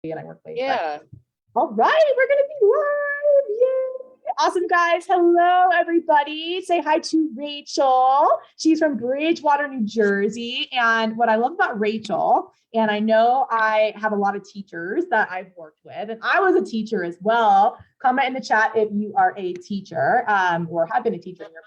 and I work late. Yeah. All right, we're gonna be live. Yay! Awesome, guys. Hello, everybody. Say hi to Rachel. She's from Bridgewater, New Jersey. And what I love about Rachel, and I know I have a lot of teachers that I've worked with, and I was a teacher as well. Comment in the chat if you are a teacher or have been a teacher in your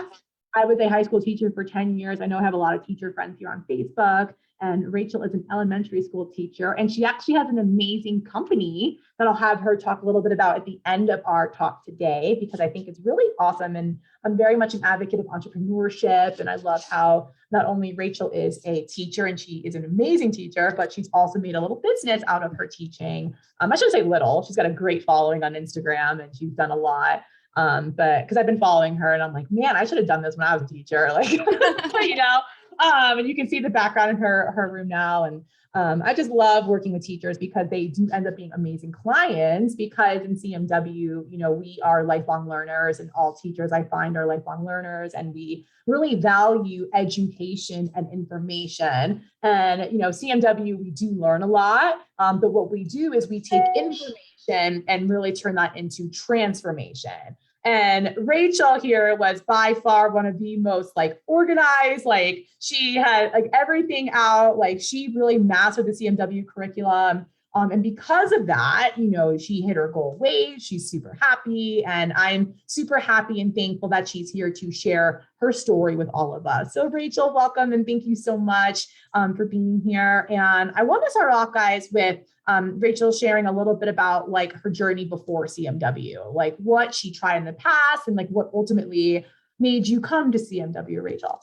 past. I was a high school teacher for 10 years. I know I have a lot of teacher friends here on Facebook. And Rachel is an elementary school teacher, and she actually has an amazing company that I'll have her talk a little bit about at the end of our talk today, because I think it's really awesome. And I'm very much an advocate of entrepreneurship. And I love how not only Rachel is a teacher, and she is an amazing teacher, but she's also made a little business out of her teaching. I shouldn't say little, she's got a great following on Instagram, and she's done a lot. But because I've been following her, and I'm like, man, I should have done this when I was a teacher. Like, you know. And you can see the background in her room now. And I just love working with teachers because they do end up being amazing clients, because in CMW, you know, we are lifelong learners, and all teachers I find are lifelong learners, and we really value education and information. And, you know, CMW, we do learn a lot, but what we do is we take information and really turn that into transformation. And Rachel here was by far one of the most like organized, like she had like everything out, like she really mastered the CMW curriculum. And because of that, you know, she hit her goal weight. She's super happy. And I'm super happy and thankful that she's here to share her story with all of us. So Rachel, welcome. And thank you so much for being here. And I want to start off, guys, with Rachel sharing a little bit about like her journey before CMW, like what she tried in the past and like what ultimately made you come to CMW, Rachel.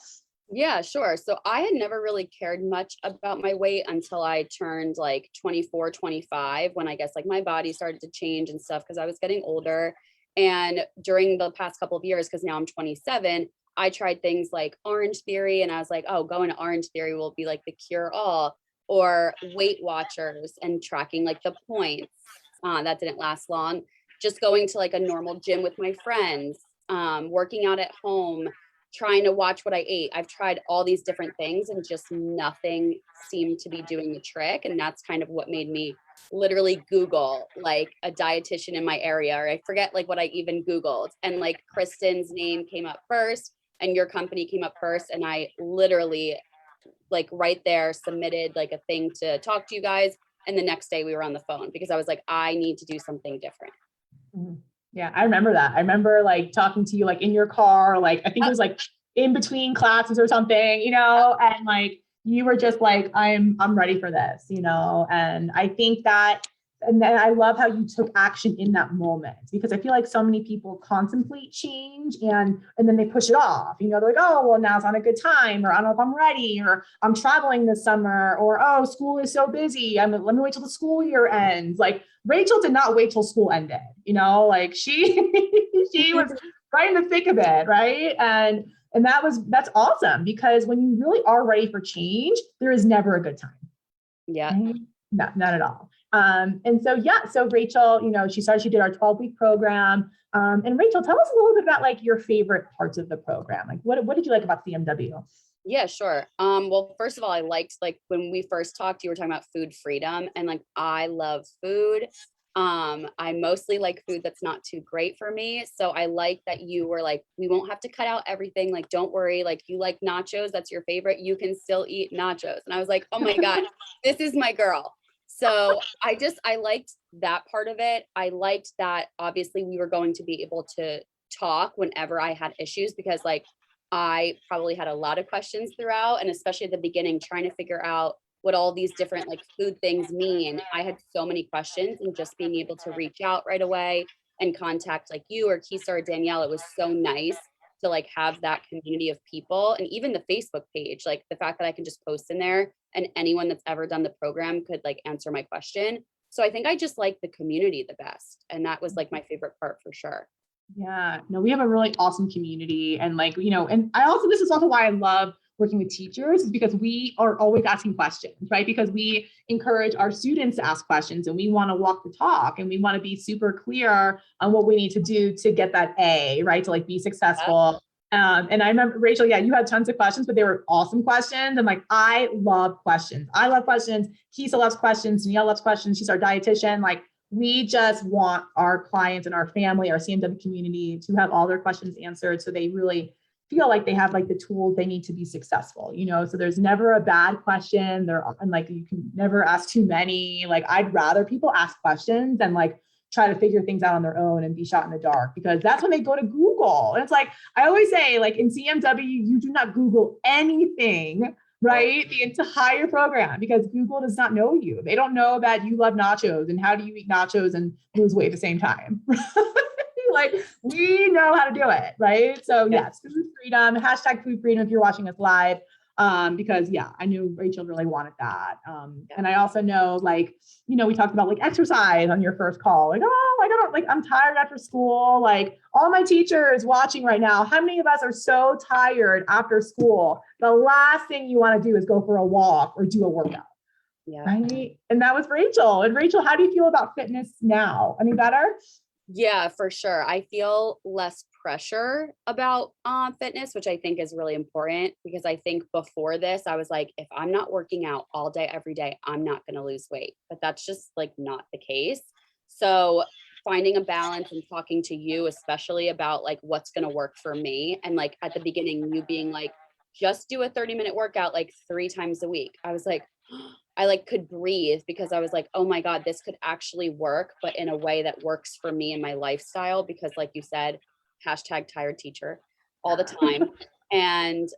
Yeah, sure. So I had never really cared much about my weight until I turned like 24, 25, when I guess like my body started to change and stuff because I was getting older. And during the past couple of years, because now I'm 27, I tried things like Orange Theory, and I was like, oh, going to Orange Theory will be like the cure all, or Weight Watchers and tracking like the points. That didn't last long. Just going to like a normal gym with my friends, working out at home, trying to watch what I ate. I've tried all these different things and just nothing seemed to be doing the trick. And that's kind of what made me literally Google like a dietitian in my area, or I forget like what I even Googled. And like Kristin's name came up first and your company came up first. And I literally like right there submitted like a thing to talk to you guys. And the next day we were on the phone because I was like, I need to do something different. Mm-hmm. Yeah, I remember that. I remember like talking to you like in your car, like I think it was like in between classes or something, you know, and like you were just like, I'm ready for this, you know. And I think that, and then I love how you took action in that moment, because I feel like so many people contemplate change and then they push it off. You know, they're like, oh, well, now's not a good time, or I don't know if I'm ready, or I'm traveling this summer, or oh, school is so busy. Let me wait till the school year ends. Like Rachel did not wait till school ended, you know, like she was right in the thick of it, right? And that's awesome, because when you really are ready for change, there is never a good time. Yeah. Right? No, not at all. And so, yeah, so Rachel, you know, she did our 12-week program. And Rachel, tell us a little bit about like your favorite parts of the program. Like what did you like about CMW? Yeah, sure. Well, first of all, I liked like when we first talked, you were talking about food freedom, and like I love food. I mostly like food that's not too great for me. So I like that you were like, we won't have to cut out everything. Like, don't worry. Like you like nachos, that's your favorite. You can still eat nachos. And I was like, oh my God, this is my girl. So I liked that part of it. I liked that obviously we were going to be able to talk whenever I had issues, because like I probably had a lot of questions throughout, and especially at the beginning, trying to figure out what all these different like food things mean. I had so many questions, and just being able to reach out right away and contact like you or Kisa or Danielle, it was so nice to like have that community of people. And even the Facebook page, like the fact that I can just post in there and anyone that's ever done the program could like answer my question. So I think I just like the community the best. And that was like my favorite part for sure. Yeah, no, we have a really awesome community. And like, you know, and this is also why I love working with teachers, is because we are always asking questions, right? Because we encourage our students to ask questions, and we want to walk the talk, and we want to be super clear on what we need to do to get that A, right? To like be successful. And I remember, Rachel, yeah, you had tons of questions, but they were awesome questions. And like, I love questions. I love questions. Kisa loves questions. Danielle loves questions. She's our dietitian. Like, we just want our clients and our family, our CMW community to have all their questions answered. So they really feel like they have like the tools they need to be successful, you know? So there's never a bad question there. And like, you can never ask too many. Like, I'd rather people ask questions than like try to figure things out on their own and be shot in the dark, because that's when they go to Google. And it's like, I always say, like, in CMW, you do not Google anything, right? The entire program, because Google does not know you. They don't know that you love nachos and how do you eat nachos and lose weight at the same time. Like, we know how to do it, right? So yes, food freedom, hashtag food freedom if you're watching us live. Because yeah, I knew Rachel really wanted that. And I also know, like, you know, we talked about like exercise on your first call, like, oh, I don't like, I'm tired after school. Like, all my teachers watching right now, how many of us are so tired after school? The last thing you want to do is go for a walk or do a workout. Yeah. Right. And that was Rachel. And Rachel, how do you feel about fitness now? Any better? Yeah, for sure. I feel less pressure about fitness, which I think is really important, because I think before this, I was like, if I'm not working out all day, every day, I'm not going to lose weight. But that's just like not the case. So finding a balance and talking to you, especially about like what's going to work for me. And like at the beginning, you being like, just do a 30-minute workout like 3 times a week. I was like, I like could breathe, because I was like, oh my God, this could actually work, but in a way that works for me and my lifestyle. Because like you said, hashtag tired teacher all the time. And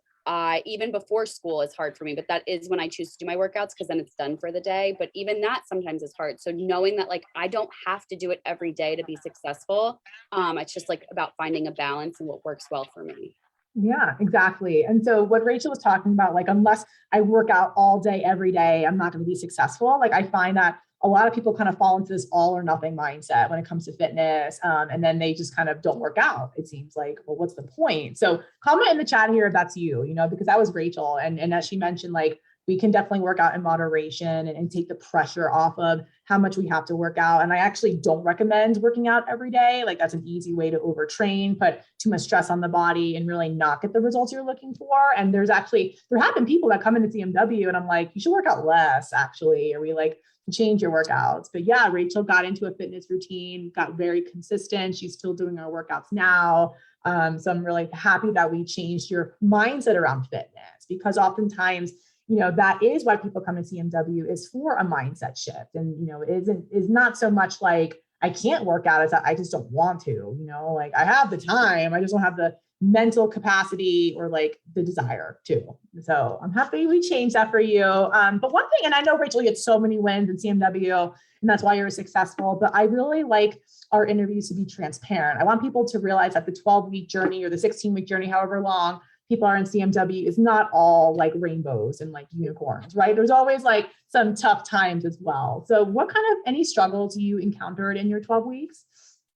even before school is hard for me, but that is when I choose to do my workouts, because then it's done for the day. But even that sometimes is hard. So knowing that like, I don't have to do it every day to be successful. It's just like about finding a balance and what works well for me. Yeah, exactly. And so what Rachel was talking about, like, unless I work out all day, every day, I'm not going to be successful. Like, I find that a lot of people kind of fall into this all or nothing mindset when it comes to fitness. And then they just kind of don't work out. It seems like, well, what's the point? So comment in the chat here if that's you, you know, because that was Rachel. And as she mentioned, like, we can definitely work out in moderation and take the pressure off of how much we have to work out. And I actually don't recommend working out every day. Like, that's an easy way to overtrain, put too much stress on the body and really not get the results you're looking for. And there have been people that come into CMW and I'm like, you should work out less actually, or we like change your workouts. But yeah, Rachel got into a fitness routine, got very consistent. She's still doing our workouts now. So I'm really happy that we changed your mindset around fitness, because oftentimes, you know, that is why people come to CMW, is for a mindset shift. And, you know, is not so much like, I can't work out, as I just don't want to, you know, like, I have the time, I just don't have the mental capacity or like the desire to. So I'm happy we changed that for you. But one thing, and I know, Rachel, you had so many wins in CMW and that's why you're successful, but I really like our interviews to be transparent. I want people to realize that the 12-week journey or the 16-week journey, however long people are in CMW, is not all like rainbows and like unicorns, right? There's always like some tough times as well. So what kind of, any struggles you encountered in your 12 weeks?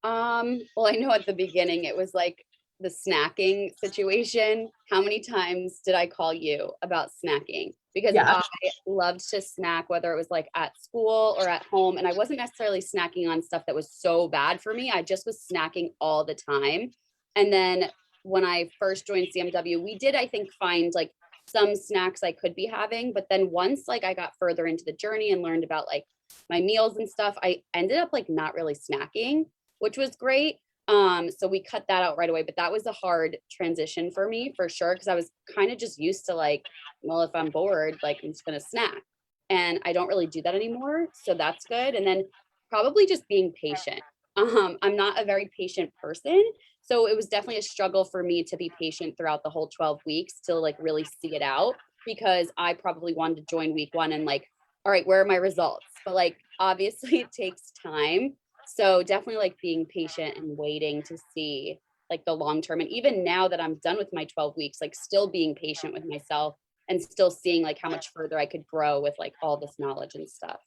Well, I know at the beginning it was like the snacking situation. How many times did I call you about snacking? Because I loved to snack, whether it was like at school or at home. And I wasn't necessarily snacking on stuff that was so bad for me. I just was snacking all the time. And then when I first joined CMW, we did, I think, find like some snacks I could be having. But then once like I got further into the journey and learned about like my meals and stuff, I ended up like not really snacking, which was great. So we cut that out right away, but that was a hard transition for me for sure. Cause I was kind of just used to like, well, if I'm bored, like I'm just going to snack, and I don't really do that anymore. So that's good. And then probably just being patient. I'm not a very patient person. So it was definitely a struggle for me to be patient throughout the whole 12 weeks to like really see it out, because I probably wanted to join week 1 and like, all right, where are my results? But like, obviously it takes time. So definitely like being patient and waiting to see like the long term. And even now that I'm done with my 12 weeks, like still being patient with myself and still seeing like how much further I could grow with like all this knowledge and stuff.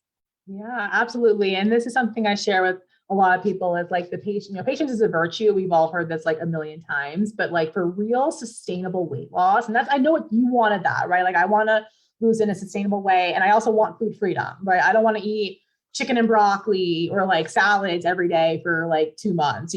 Yeah, absolutely. And this is something I share with a lot of people, is like the patient, you know, patience is a virtue. We've all heard this like a million times, but like for real sustainable weight loss, and that's, I know what you wanted that, right? Like, I want to lose in a sustainable way. And I also want food freedom, right? I don't want to eat chicken and broccoli or like salads every day for like 2 months,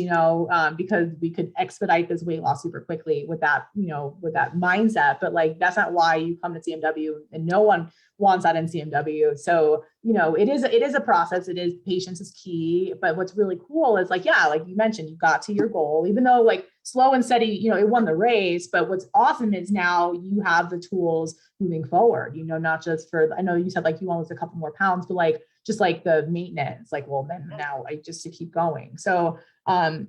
because we could expedite this weight loss super quickly with that, with that mindset. But like, that's not why you come to CMW, and no one wants that in CMW. So, it is a process. It is, patience is key. But what's really cool is like, yeah, like you mentioned, you got to your goal, even though like slow and steady, it won the race. But what's awesome is now you have the tools moving forward, not just for, I know you said like you want to lose a couple more pounds, but like, just like the maintenance, like, well, then now I just to keep going. So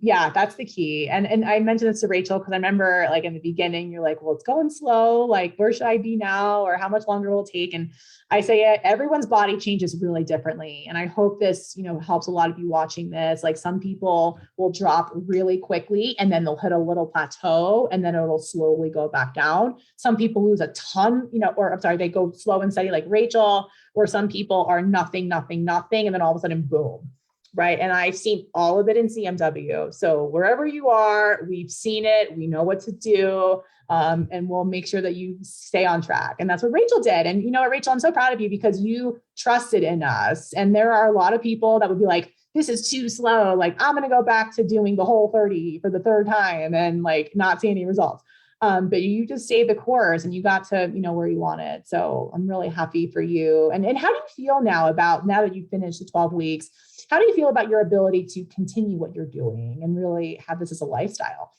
yeah, that's the key. And I mentioned this to Rachel, because I remember like in the beginning, you're like, well, it's going slow. Like, where should I be now? Or how much longer will it take? And I say everyone's body changes really differently. And I hope this, helps a lot of you watching this. Like, some people will drop really quickly and then they'll hit a little plateau and then it'll slowly go back down. Some people lose a ton, or I'm sorry, they go slow and steady like Rachel, or some people are nothing, and then all of a sudden, boom. Right. And I've seen all of it in CMW. So wherever you are, we've seen it, we know what to do. And we'll make sure that you stay on track. And that's what Rachel did. And Rachel, I'm so proud of you because you trusted in us. And there are a lot of people that would be like, this is too slow. Like, I'm going to go back to doing the whole 30 for the third time and like not see any results. But you just stayed the course and you got to, where you wanted. So I'm really happy for you. And how do you feel now that you've finished the 12 weeks? How do you feel about your ability to continue what you're doing and really have this as a lifestyle?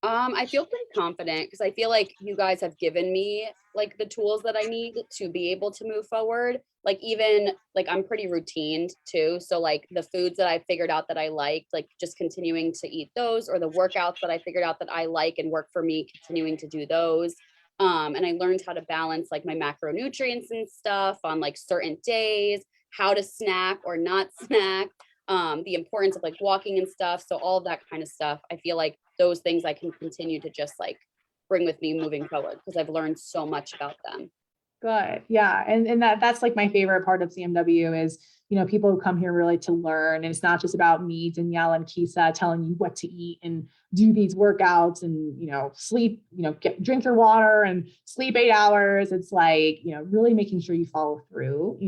I feel pretty confident because I feel like you guys have given me like the tools that I need to be able to move forward. Like, even like I'm pretty routined too. So like the foods that I figured out that I liked, like just continuing to eat those, or the workouts that I figured out that I like and work for me, continuing to do those. And I learned how to balance like my macronutrients and stuff on like certain days, how to snack or not snack, the importance of like walking and stuff. So all of that kind of stuff, I feel like those things I can continue to just like bring with me moving forward because I've learned so much about them. Good. Yeah. And that's like my favorite part of CMW is, people who come here really to learn. And it's not just about me, Danielle and Kisa telling you what to eat and do these workouts and, sleep, drink your water and sleep 8 hours. It's like, really making sure you follow through,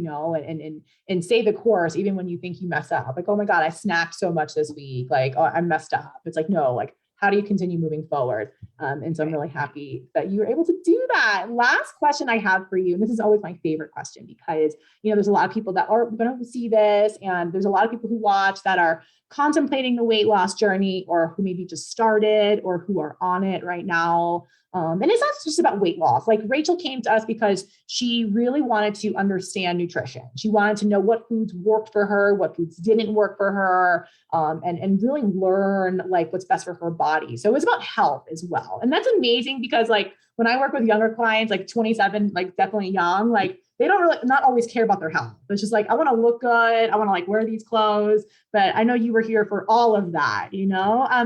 and stay the course, even when you think you mess up. Like, oh my God, I snacked so much this week. Like, oh, I messed up. It's like, no, like, how do you continue moving forward? And so I'm really happy that you were able to do that. Last question I have for you, and this is always my favorite question because, there's a lot of people that are going to see this, and there's a lot of people who watch that are contemplating the weight loss journey, or who maybe just started, or who are on it right now. And it's not just about weight loss. Like, Rachel came to us because she really wanted to understand nutrition. She wanted to know what foods worked for her, what foods didn't work for her, and really learn like what's best for her body. So it was about health as well. And that's amazing because like when I work with younger clients, like 27, like definitely young, like they don't really not always care about their health. It's just like, I want to look good. I want to like wear these clothes, but I know you were here for all of that,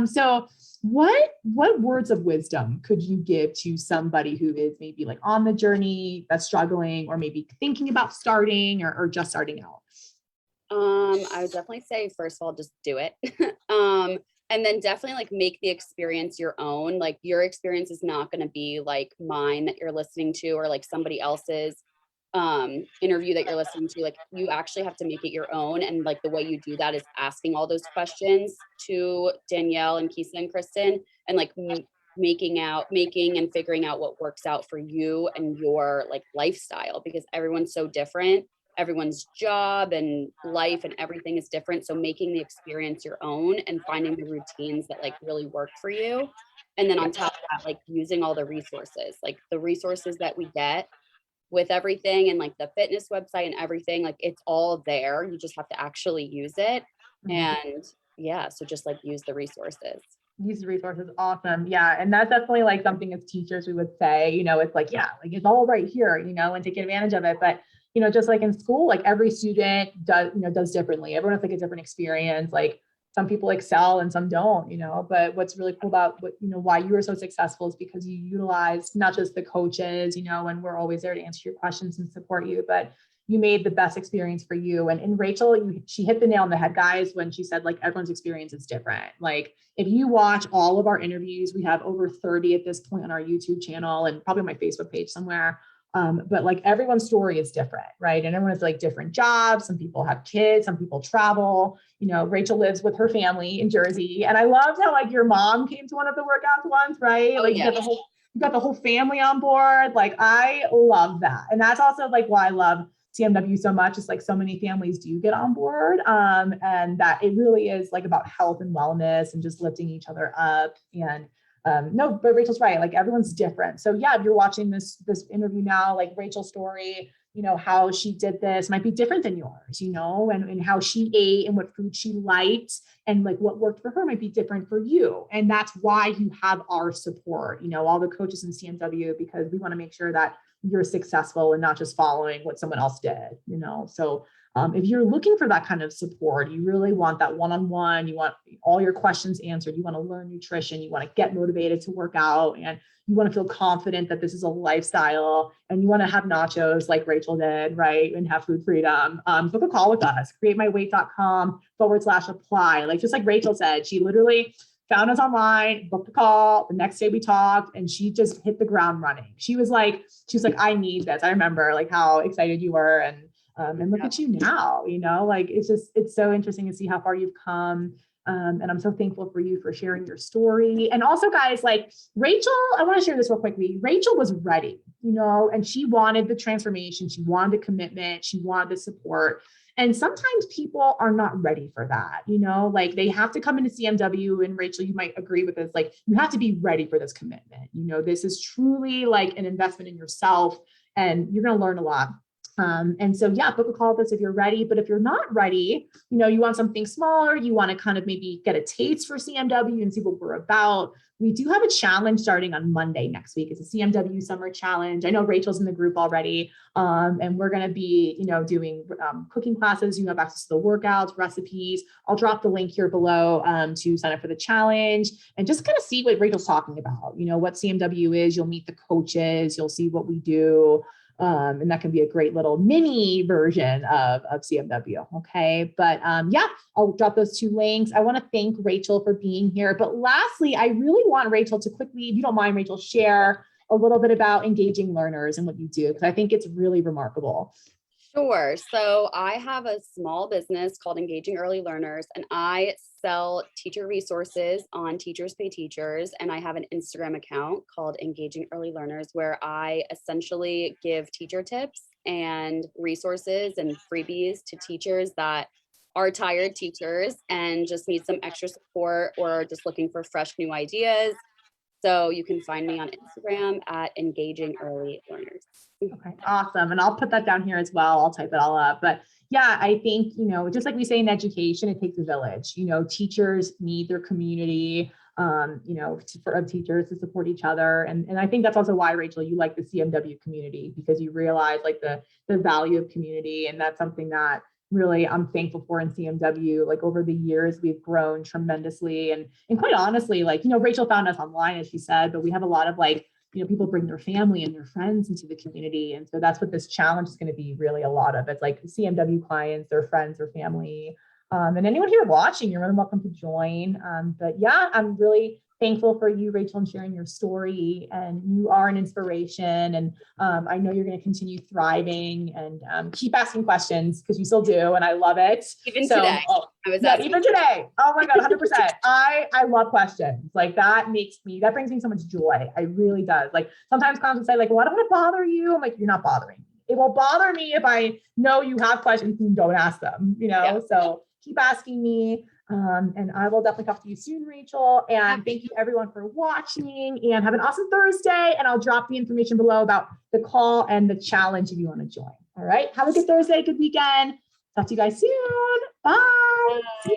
So what words of wisdom could you give to somebody who is maybe like on the journey, that's struggling, or maybe thinking about starting or just starting out? I would definitely say, first of all, just do it. And then definitely like make the experience your own. Like, your experience is not going to be like mine that you're listening to, or like somebody else's interview that you're listening to. Like, you actually have to make it your own. And like the way you do that is asking all those questions to Danielle and Kisa and Kristin, and like making and figuring out what works out for you and your like lifestyle, because everyone's so different. Everyone's job and life and everything is different. So making the experience your own and finding the routines that like really work for you. And then on top of that, like using all the resources that we get with everything, and like the fitness website and everything, like it's all there. You just have to actually use it. And yeah, so just like use the resources. These resources. Awesome. Yeah. And that's definitely like something as teachers we would say, it's like, yeah, like it's all right here, and take advantage of it. But, just like in school, like every student does differently. Everyone has like a different experience. Like, some people excel and some don't, but what's really cool about why you were so successful is because you utilized not just the coaches, and we're always there to answer your questions and support you, but you made the best experience for you. And Rachel, she hit the nail on the head, guys, when she said like everyone's experience is different. Like, if you watch all of our interviews, we have over 30 at this point on our YouTube channel and probably my Facebook page somewhere. But like everyone's story is different, right? And everyone has like different jobs. Some people have kids, some people travel. You know, Rachel lives with her family in Jersey. And I loved how like your mom came to one of the workouts once, right? Oh, Like yeah. you got the whole family on board. Like I love that. And that's also like why I love CMW so much. It's like so many families do get on board. And that it really is like about health and wellness and just lifting each other up. And no, but Rachel's right. Like everyone's different. So yeah, if you're watching this interview now, like Rachel's story, you know, how she did this might be different than yours, you know, and how she ate and what food she liked and like what worked for her might be different for you. And that's why you have our support, you know, all the coaches in CMW, because we want to make sure that you're successful and not just following what someone else did, you know. So if you're looking for that kind of support, you really want that one-on-one, you want all your questions answered, you want to learn nutrition, you want to get motivated to work out, and you want to feel confident that this is a lifestyle, and you want to have nachos like Rachel did, right? And have food freedom, book a call with us, createmyweight.com/apply. Like, just like Rachel said, she literally found us online, booked a call. The next day we talked and she just hit the ground running. She was like, I need this. I remember like how excited you were, and look at you now, you know, like it's so interesting to see how far you've come. And I'm so thankful for you for sharing your story. And also guys, like Rachel, I want to share this real quickly. Rachel was ready, you know, and she wanted the transformation. She wanted the commitment. She wanted the support. And sometimes people are not ready for that, you know, like they have to come into CMW, and Rachel, you might agree with this. Like you have to be ready for this commitment. You know, this is truly like an investment in yourself, and you're going to learn a lot. And so, yeah, book a call with us if you're ready. But if you're not ready, you know, you want something smaller, you want to kind of maybe get a taste for CMW and see what we're about. We do have a challenge starting on Monday next week. It's a CMW Summer challenge. I know Rachel's in the group already. And we're going to be, you know, doing cooking classes. You have access to the workouts, recipes. I'll drop the link here below to sign up for the challenge and just kind of see what Rachel's talking about. You know, what CMW is. You'll meet the coaches. You'll see what we do. And that can be a great little mini version of CMW. Okay. But yeah, I'll drop those two links. I want to thank Rachel for being here. But lastly, I really want Rachel to quickly, if you don't mind, Rachel, share a little bit about engaging learners and what you do, because I think it's really remarkable. Sure. So I have a small business called Engaging Early Learners, and I sell teacher resources on Teachers Pay Teachers. And I have an Instagram account called Engaging Early Learners, where I essentially give teacher tips and resources and freebies to teachers that are tired teachers and just need some extra support or just looking for fresh new ideas. So you can find me on Instagram at Engaging Early Learners. Okay, awesome. And I'll put that down here as well. I'll type it all up. But yeah, I think, you know, just like we say in education, it takes a village. You know, teachers need their community, you know, of teachers to support each other. And I think that's also why, Rachel, you like the CMW community, because you realize like the value of community. And that's something that really I'm thankful for in CMW. Like over the years, we've grown tremendously. And quite honestly, like, you know, Rachel found us online, as she said, but we have a lot of like, you know, people bring their family and their friends into the community. And so that's what this challenge is going to be really a lot of. It's like CMW clients, their friends, their family. And anyone here watching, you're more than welcome to join. But yeah, I'm really thankful for you, Rachel, and sharing your story. And you are an inspiration. And I know you're going to continue thriving and keep asking questions, because you still do. And I love it. Even today. Even today. Oh my God, 100%. I love questions. Like that brings me so much joy. It really does. Like sometimes clients will say like, well, I don't want to bother you. I'm like, you're not bothering me. It will bother me if I know you have questions and don't ask them, you know? Yeah. So keep asking me. And I will definitely talk to you soon, Rachel. And thank you everyone for watching, and have an awesome Thursday. And I'll drop the information below about the call and the challenge if you want to join. All right. Have a good Thursday, good weekend. Talk to you guys soon. Bye. Bye.